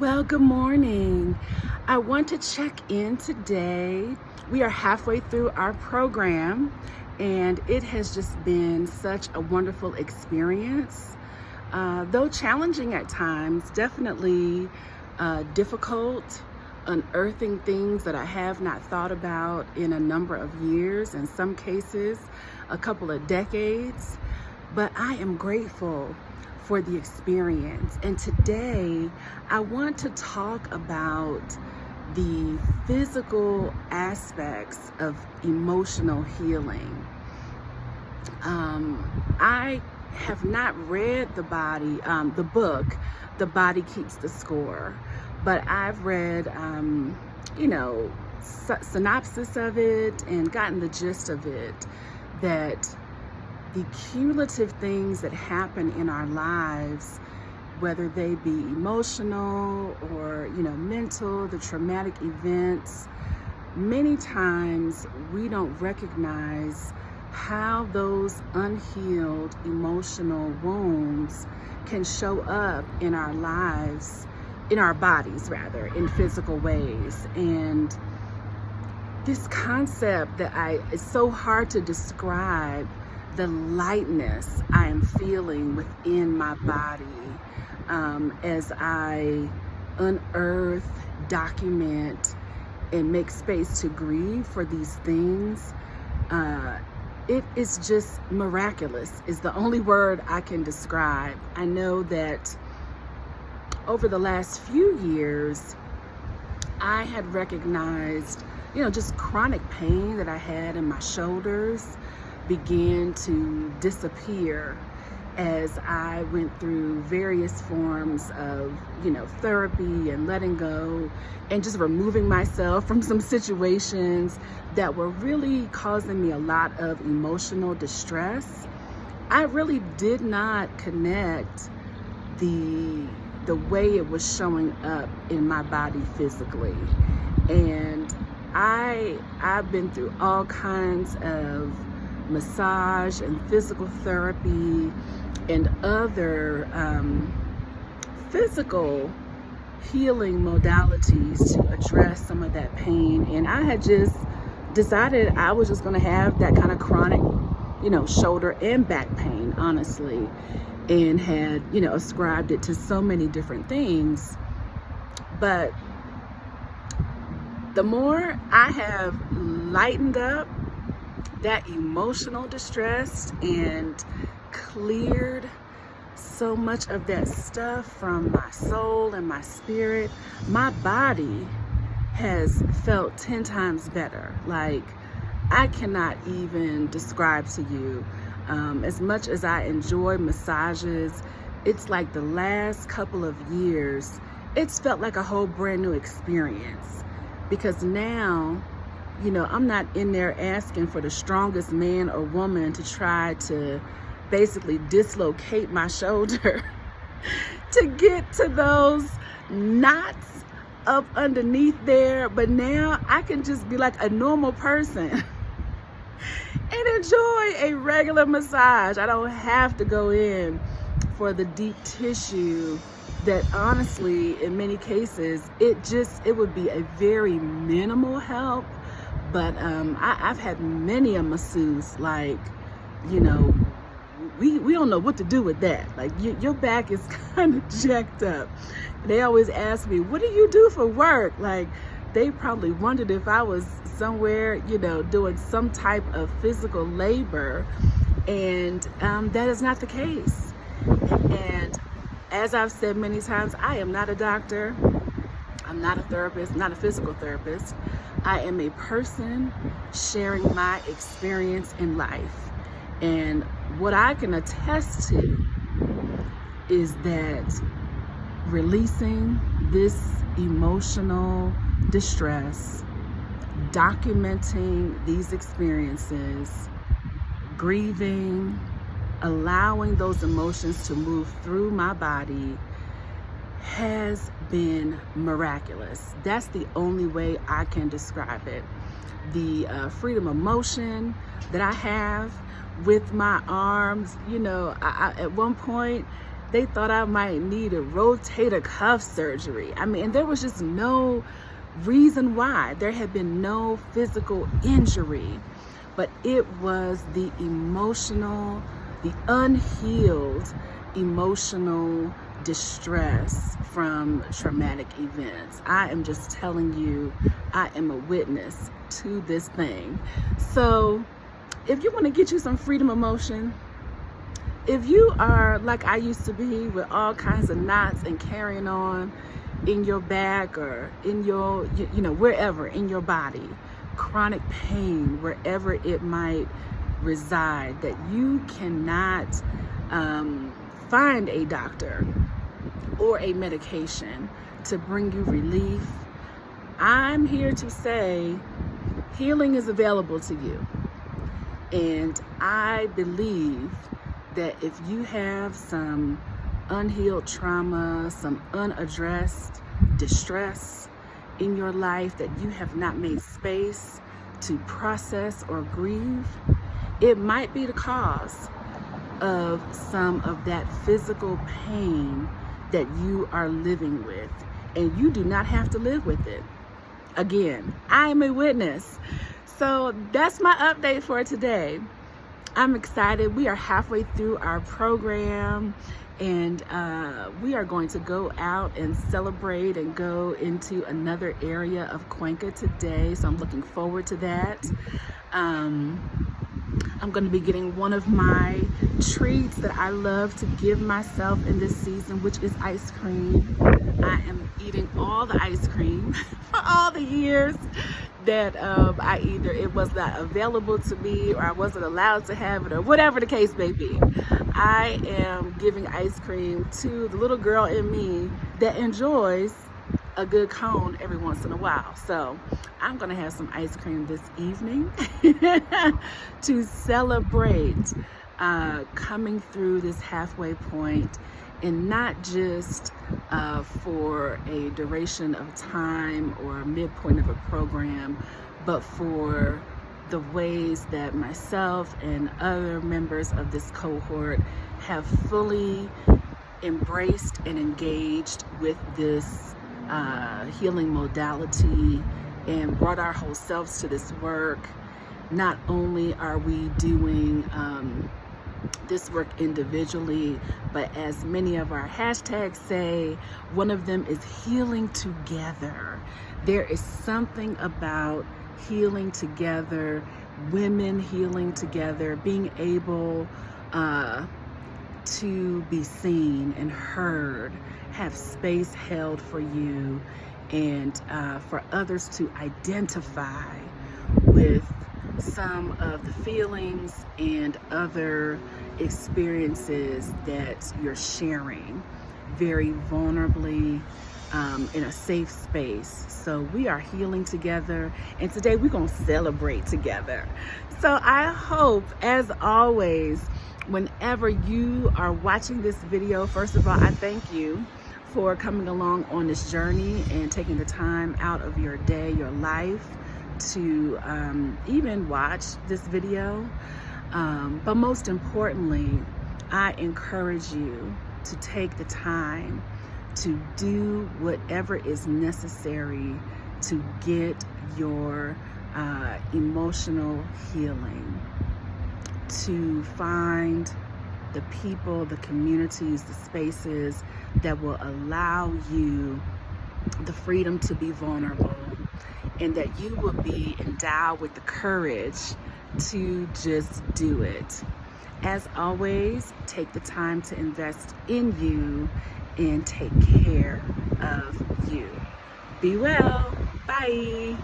Well, good morning. I want to check in today. We are halfway through our program, and it has just been such a wonderful experience. Though challenging at times, definitely difficult, unearthing things that I have not thought about in a number of years, in some cases, a couple of decades. But I am grateful for the experience. And today, I want to talk about the physical aspects of emotional healing. I have not read the book, The Body Keeps the Score, but I've read, synopsis of it and gotten the gist of it, that the cumulative things that happen in our lives, whether they be emotional or, mental, the traumatic events, many times we don't recognize how those unhealed emotional wounds can show up in our lives, in our bodies rather, in physical ways. And this concept it's so hard to describe the lightness I am feeling within my body as I unearth, document, and make space to grieve for these things. It is just miraculous, is the only word I can describe. I know that over the last few years, I had recognized, just chronic pain that I had in my shoulders began to disappear as I went through various forms of, therapy and letting go and just removing myself from some situations that were really causing me a lot of emotional distress. I really did not connect the way it was showing up in my body physically. And I've been through all kinds of massage and physical therapy and other physical healing modalities to address some of that pain. And I had just decided I was just going to have that kind of chronic, shoulder and back pain, honestly, and had, ascribed it to so many different things. But the more I have lightened up that emotional distress and cleared so much of that stuff from my soul and my spirit, my body has felt 10 times better. Like, I cannot even describe to you, as much as I enjoy massages, it's like the last couple of years, it's felt like a whole brand new experience. Because now, I'm not in there asking for the strongest man or woman to try to basically dislocate my shoulder to get to those knots up underneath there. But now I can just be like a normal person and enjoy a regular massage. I don't have to go in for the deep tissue that honestly, in many cases, it would be a very minimal help. But I've had many a masseuse, like, we don't know what to do with that. Like, your back is kind of jacked up. They always ask me, what do you do for work? Like, they probably wondered if I was somewhere, doing some type of physical labor. And that is not the case. And as I've said many times, I am not a doctor. I'm not a therapist, not a physical therapist. I am a person sharing my experience in life. And what I can attest to is that releasing this emotional distress, documenting these experiences, grieving, allowing those emotions to move through my body has been miraculous. That's the only way I can describe it. The freedom of motion that I have with my arms, I at one point They thought I might need a rotator cuff surgery. I mean, and there was just no reason why. There had been no physical injury, but it was the emotional, the unhealed emotional distress from traumatic events. I am just telling you, I am a witness to this thing. So if you want to get you some freedom emotion, if you are like I used to be, with all kinds of knots and carrying on in your back or in your, wherever in your body, chronic pain, wherever it might reside, that you cannot find a doctor or a medication to bring you relief, I'm here to say healing is available to you. And I believe that if you have some unhealed trauma, some unaddressed distress in your life that you have not made space to process or grieve, it might be the cause of some of that physical pain that you are living with. And you do not have to live with it. Again, I am a witness. So that's my update for today. I'm excited. We are halfway through our program, and we are going to go out and celebrate and go into another area of Cuenca today. So I'm looking forward to that. I'm going to be getting one of my treats that I love to give myself in this season, which is ice cream. I am eating all the ice cream for all the years that I either it was not available to me or I wasn't allowed to have it, or whatever the case may be. I am giving ice cream to the little girl in me that enjoys a good cone every once in a while. So I'm gonna have some ice cream this evening to celebrate coming through this halfway point, and not just for a duration of time or a midpoint of a program, but for the ways that myself and other members of this cohort have fully embraced and engaged with this healing modality and brought our whole selves to this work. Not only are we doing this work individually, but as many of our hashtags say, one of them is healing together. There is something about healing together, women healing together, being able to be seen and heard, have space held for you, and for others to identify with some of the feelings and other experiences that you're sharing very vulnerably in a safe space. So we are healing together, and today we're going to celebrate together. So I hope, as always, whenever you are watching this video, first of all, I thank you for coming along on this journey and taking the time out of your day, your life, to even watch this video. But most importantly, I encourage you to take the time to do whatever is necessary to get your emotional healing, to find the people, the communities, the spaces that will allow you the freedom to be vulnerable, and that you will be endowed with the courage to just do it. As always, take the time to invest in you and take care of you. Be well. Bye.